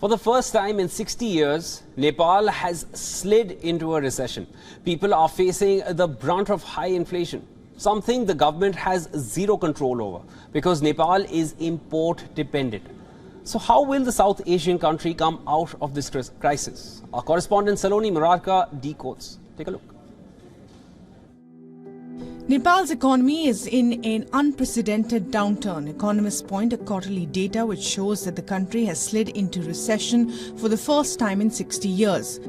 For the first time in 60 years, Nepal has slid into a recession. People are facing the brunt of high inflation, something the government has zero control over because Nepal is import dependent. So how will the South Asian country come out of this crisis? Our correspondent Saloni Murarka decodes. Take a look. Nepal's economy is in an unprecedented downturn. Economists point to quarterly data which shows that the country has slid into recession for the first time in 60 years.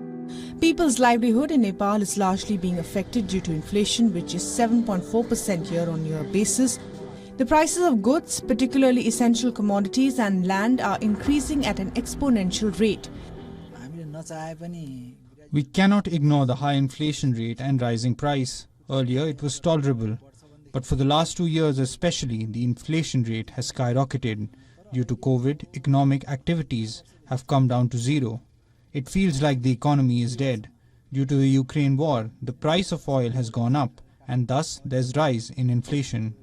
People's livelihood in Nepal is largely being affected due to inflation, which is 7.4% year-on-year basis. The prices of goods, particularly essential commodities and land, are increasing at an exponential rate. We cannot ignore the high inflation rate and rising price. Earlier, it was tolerable, but for the last 2 years especially, the inflation rate has skyrocketed. Due to COVID, economic activities have come down to zero. It feels like the economy is dead. Due to the Ukraine war, the price of oil has gone up, and thus there's rise in inflation.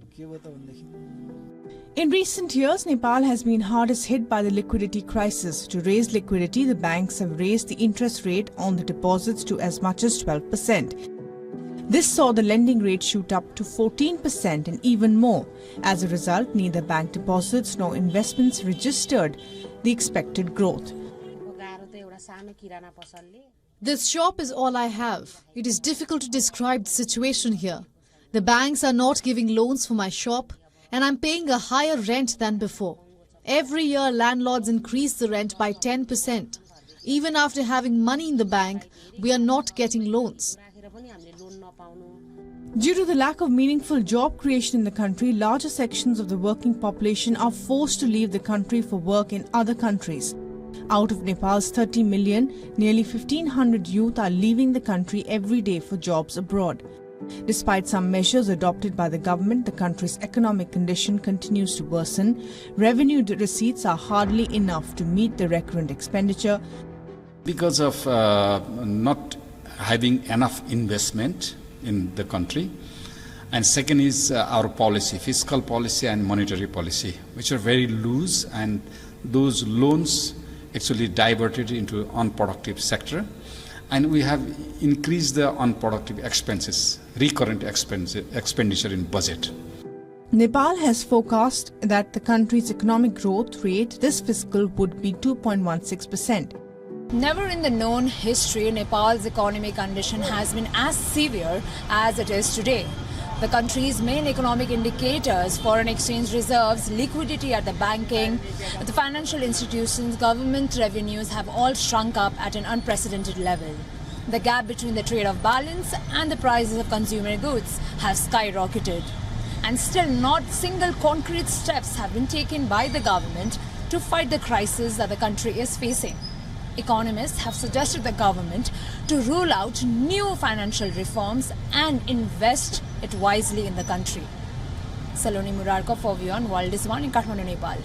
In recent years, Nepal has been hardest hit by the liquidity crisis. To raise liquidity, the banks have raised the interest rate on the deposits to as much as 12%. This saw the lending rate shoot up to 14% and even more. As a result, neither bank deposits nor investments registered the expected growth. This shop is all I have. It is difficult to describe the situation here. The banks are not giving loans for my shop, and I'm paying a higher rent than before. Every year, landlords increase the rent by 10%. Even after having money in the bank, we are not getting loans. Due to the lack of meaningful job creation in the country, larger sections of the working population are forced to leave the country for work in other countries. Out of Nepal's 30 million, nearly 1,500 youth are leaving the country every day for jobs abroad. Despite some measures adopted by the government, the country's economic condition continues to worsen. Revenue receipts are hardly enough to meet the recurrent expenditure. Because of not having enough investment in the country, and second is our policy, fiscal policy and monetary policy, which are very loose, and those loans actually diverted into unproductive sector, and we have increased the unproductive expenses, recurrent expenditure in budget. Nepal has forecast that the country's economic growth rate this fiscal would be 2.16%. Never in the known history, Nepal's economic condition has been as severe as it is today. The country's main economic indicators, foreign exchange reserves, liquidity at the banking, the financial institutions, government revenues have all shrunk up at an unprecedented level. The gap between the trade of balance and the prices of consumer goods have skyrocketed. And still not single concrete steps have been taken by the government to fight the crisis that the country is facing. Economists have suggested the government to rule out new financial reforms and invest it wisely in the country. Saloni Murarka for WION World is one in Kathmandu, Nepal.